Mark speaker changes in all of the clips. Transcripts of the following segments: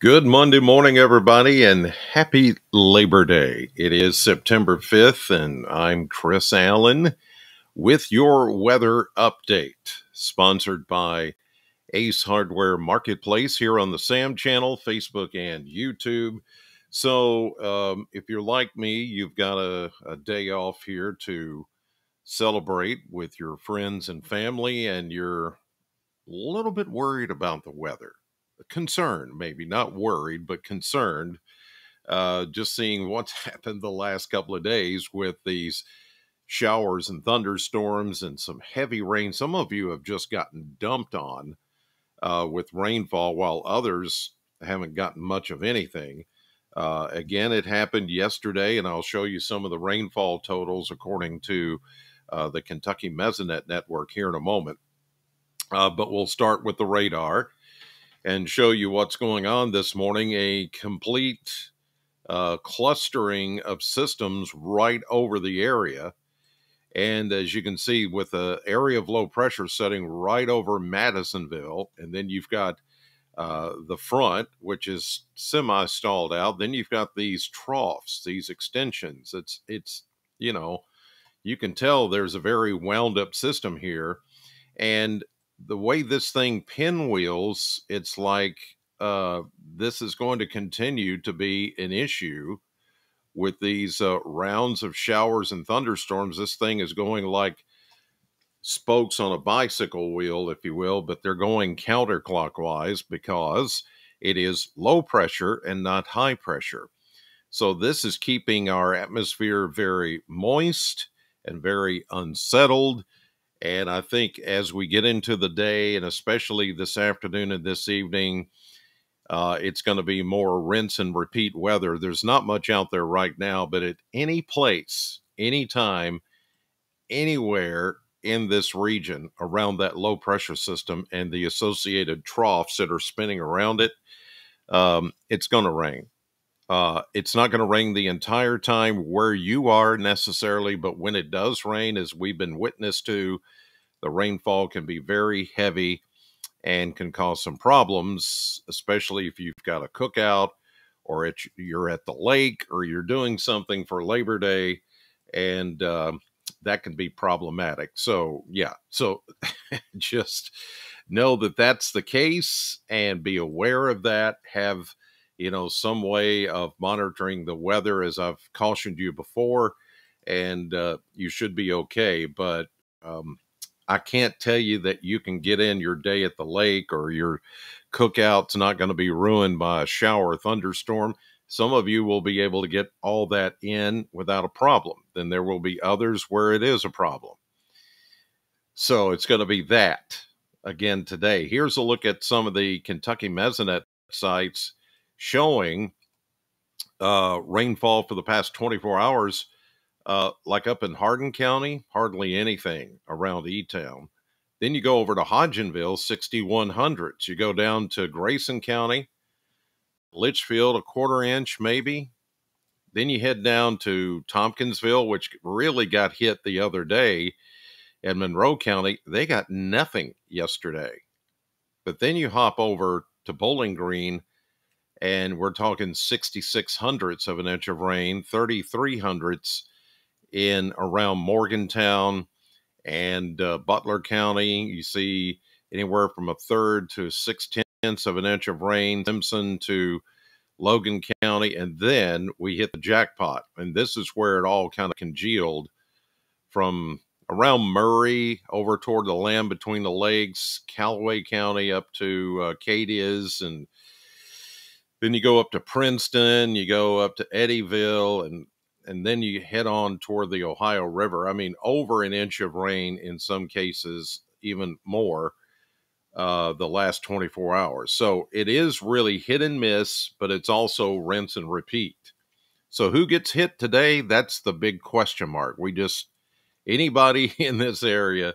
Speaker 1: Good Monday morning, everybody, and happy Labor Day. It is September 5th, and I'm Chris Allen with your weather update, sponsored by Ace Hardware Marketplace here on the SAM channel, Facebook, and YouTube. So if you're like me, you've got a day off here to celebrate with your friends and family, and you're a little bit worried about the weather. Concerned, maybe not worried, but concerned. Just seeing what's happened the last couple of days with these showers and thunderstorms and some heavy rain. Some of you have just gotten dumped on with rainfall, while others haven't gotten much of anything. Again, it happened yesterday, and I'll show you some of the rainfall totals according to the Kentucky Mesonet Network here in a moment. But we'll start with the radar and show you what's going on this morning. A complete clustering of systems right over the area. And as you can see, with the area of low pressure setting right over Madisonville, and then you've got the front, which is semi-stalled out. Then you've got these troughs, these extensions. It's you can tell there's a very wound up system here. And the way this thing pinwheels, it's like this is going to continue to be an issue with these rounds of showers and thunderstorms. This thing is going like spokes on a bicycle wheel, if you will, but they're going counterclockwise because it is low pressure and not high pressure. So this is keeping our atmosphere very moist and very unsettled. And I think as we get into the day, and especially this afternoon and this evening, it's going to be more rinse and repeat weather. There's not much out there right now, but at any place, anytime, anywhere in this region around that low pressure system and the associated troughs that are spinning around it, it's going to rain. It's not going to rain the entire time where you are necessarily, but when it does rain, as we've been witness to, the rainfall can be very heavy and can cause some problems, especially if you've got a cookout or you're at the lake or you're doing something for Labor Day, and that can be problematic. So, yeah, so just know that that's the case and be aware of that. Have, some way of monitoring the weather, as I've cautioned you before, and you should be okay. But I can't tell you that you can get in your day at the lake or your cookout's not going to be ruined by a shower or thunderstorm. Some of you will be able to get all that in without a problem. Then there will be others where it is a problem. So it's going to be that again today. Here's a look at some of the Kentucky Mesonet sites showing rainfall for the past 24 hours. Like up in Hardin County, hardly anything around E-Town. Then you go over to Hodgenville, 6,100s. You go down to Grayson County, Litchfield, a quarter inch maybe. Then you head down to Tompkinsville, which really got hit the other day. And Monroe County, they got nothing yesterday. But then you hop over to Bowling Green, and we're talking 6,600ths of an inch of rain, 3,300ths in around Morgantown and Butler County. You see anywhere from a third to 6/10ths of an inch of rain, Simpson to Logan County, and then we hit the jackpot. And this is where it all kind of congealed from around Murray over toward the land between the lakes, Callaway County up to Cadiz, and then you go up to Princeton, you go up to Eddyville, and then you head on toward the Ohio River. I mean, over an inch of rain in some cases, even more, the last 24 hours. So it is really hit and miss, but it's also rinse and repeat. So who gets hit today? That's the big question mark. Anybody in this area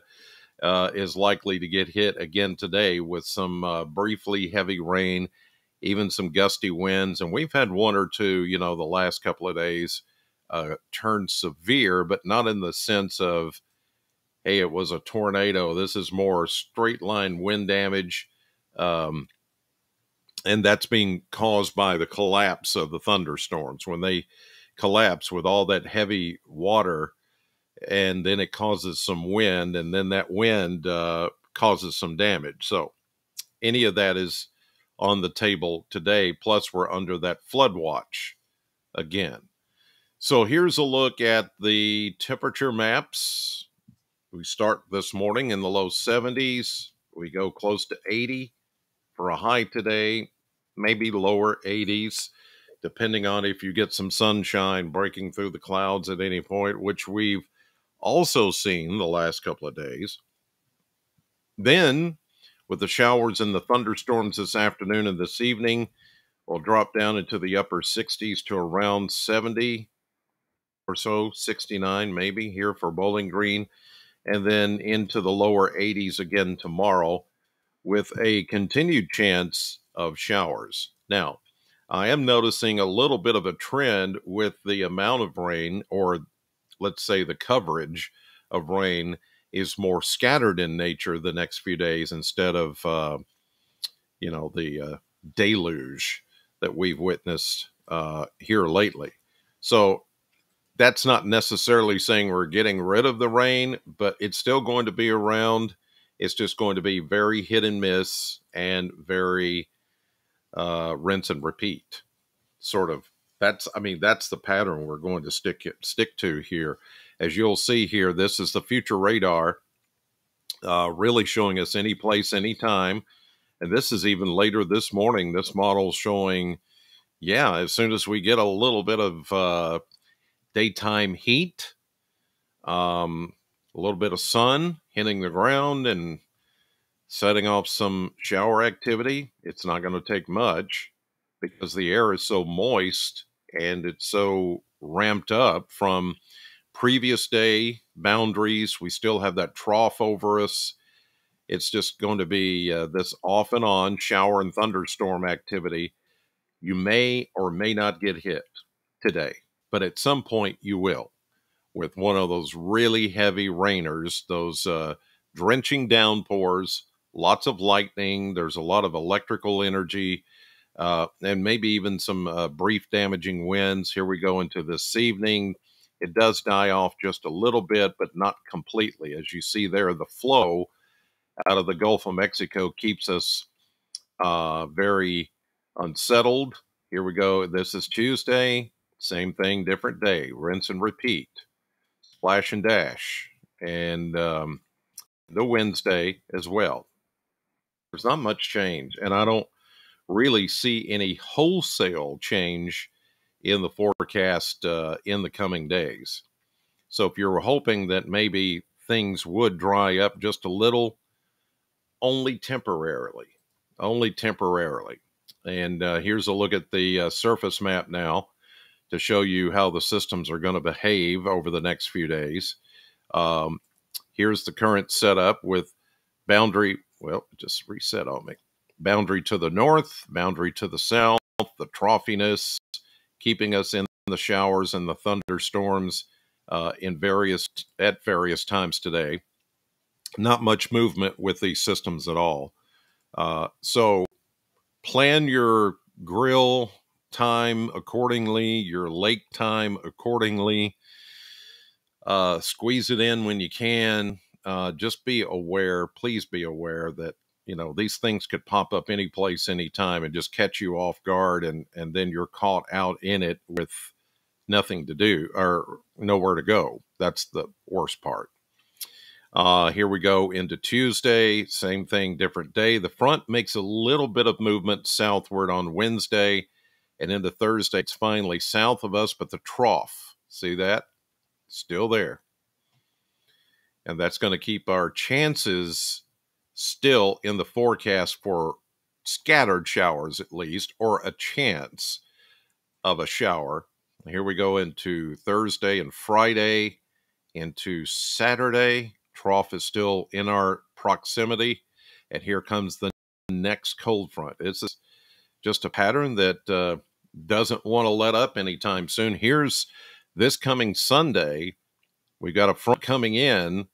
Speaker 1: is likely to get hit again today with some briefly heavy rain, even some gusty winds. And we've had one or two, the last couple of days turned severe, but not in the sense of, hey, it was a tornado. This is more straight line wind damage. And that's being caused by the collapse of the thunderstorms. When they collapse with all that heavy water, and then it causes some wind, and then that wind causes some damage. So any of that is on the table today. Plus, we're under that flood watch again. So here's a look at the temperature maps. We start this morning in the low 70s. We go close to 80 for a high today, maybe lower 80s, depending on if you get some sunshine breaking through the clouds at any point, which we've also seen the last couple of days. Then, with the showers and the thunderstorms this afternoon and this evening, we'll drop down into the upper 60s to around 70 or so, 69 maybe here for Bowling Green, and then into the lower 80s again tomorrow with a continued chance of showers. Now, I am noticing a little bit of a trend with the amount of rain, or let's say the coverage of rain is more scattered in nature the next few days instead of, the deluge that we've witnessed here lately. So that's not necessarily saying we're getting rid of the rain, but it's still going to be around. It's just going to be very hit and miss and very rinse and repeat. Sort of. That's the pattern we're going to stick to here. As you'll see here, this is the future radar, really showing us any place, anytime. And this is even later this morning. This model's showing, as soon as we get a little bit of daytime heat, a little bit of sun hitting the ground and setting off some shower activity. It's not going to take much because the air is so moist and it's so ramped up from previous day boundaries. We still have that trough over us. It's just going to be this off and on shower and thunderstorm activity. You may or may not get hit today, but at some point you will, with one of those really heavy rainers, those drenching downpours, lots of lightning. There's a lot of electrical energy, and maybe even some brief damaging winds. Here we go into this evening. It does die off just a little bit, but not completely. As you see there, the flow out of the Gulf of Mexico keeps us very unsettled. Here we go. This is Tuesday. Same thing, different day. Rinse and repeat. Splash and dash. And the Wednesday as well. There's not much change. And I don't really see any wholesale change in the forecast in the coming days. So if you're hoping that maybe things would dry up just a little, only temporarily. Only temporarily. And here's a look at the surface map now to show you how the systems are going to behave over the next few days. Here's the current setup with boundary. Well, just reset on me. Boundary to the north, boundary to the south, the troughiness, keeping us in the showers and the thunderstorms at various times today. Not much movement with these systems at all. So plan your grill time accordingly, your lake time accordingly. Squeeze it in when you can. Just be aware, please be aware that, these things could pop up any place, anytime and just catch you off guard. And then you're caught out in it with nothing to do or nowhere to go. That's the worst part. Here we go into Tuesday. Same thing, different day. The front makes a little bit of movement southward on Wednesday. And into Thursday, it's finally south of us, but the trough, see that? Still there. And that's going to keep our chances still in the forecast for scattered showers, at least, or a chance of a shower. Here we go into Thursday and Friday, into Saturday. Trough is still in our proximity. And here comes the next cold front. It's just a pattern that doesn't want to let up anytime soon. Here's this coming Sunday. We've got a front coming in,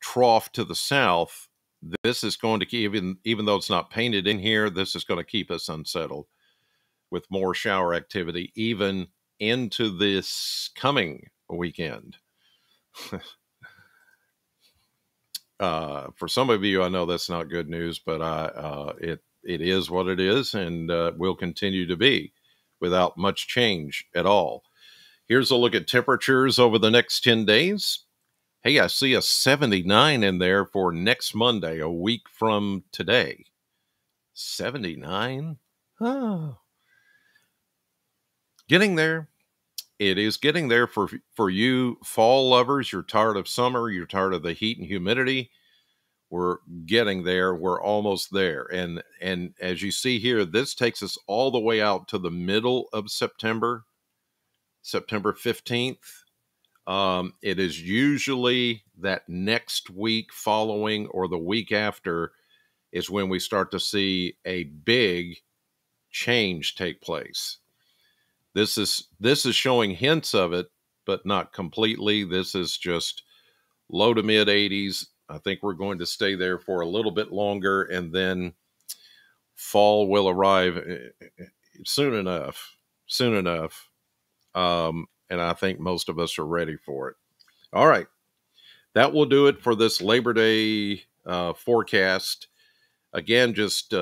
Speaker 1: trough to the south, this is going to keep, even though it's not painted in here, this is going to keep us unsettled with more shower activity, even into this coming weekend. For some of you, I know that's not good news, but it is what it is, and will continue to be without much change at all. Here's a look at temperatures over the next 10 days. Hey, I see a 79 in there for next Monday, a week from today. 79? Oh. Getting there. It is getting there for you fall lovers. You're tired of summer. You're tired of the heat and humidity. We're getting there. We're almost there. And as you see here, this takes us all the way out to the middle of September, September 15th. It is usually that next week following or the week after is when we start to see a big change take place. This is showing hints of it, but not completely. This is just low to mid 80s. I think we're going to stay there for a little bit longer, and then fall will arrive soon enough. Soon enough. And I think most of us are ready for it. All right. That will do it for this Labor Day forecast. Again, just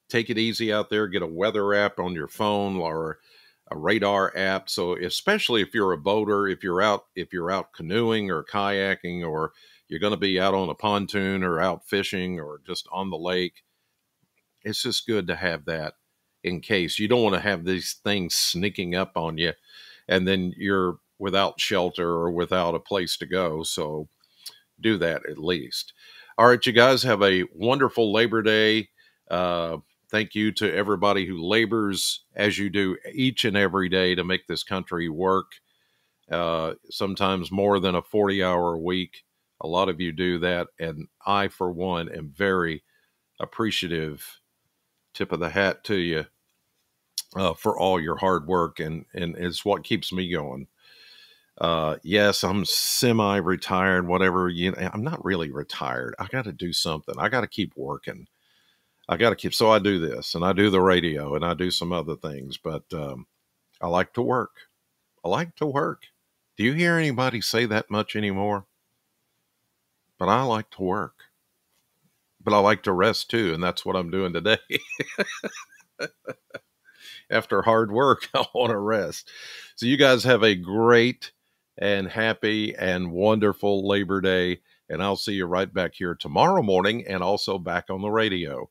Speaker 1: take it easy out there. Get a weather app on your phone or a radar app. So especially if you're a boater, if you're out canoeing or kayaking, or you're going to be out on a pontoon or out fishing or just on the lake, it's just good to have that in case. You don't want to have these things sneaking up on you and then you're without shelter or without a place to go. So do that at least. All right, you guys have a wonderful Labor Day. Thank you to everybody who labors as you do each and every day to make this country work. Sometimes more than a 40-hour week. A lot of you do that. And I, for one, am very appreciative. Tip of the hat to you for all your hard work. And it's what keeps me going. Yes, I'm semi-retired, whatever. I'm not really retired. I got to do something. I got to keep working. So I do this, and I do the radio, and I do some other things, but I like to work. I like to work. Do you hear anybody say that much anymore? But I like to work. But I like to rest too, and that's what I'm doing today. After hard work, I want to rest. So you guys have a great and happy and wonderful Labor Day, and I'll see you right back here tomorrow morning and also back on the radio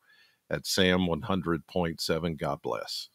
Speaker 1: at Sam 100.7. God bless.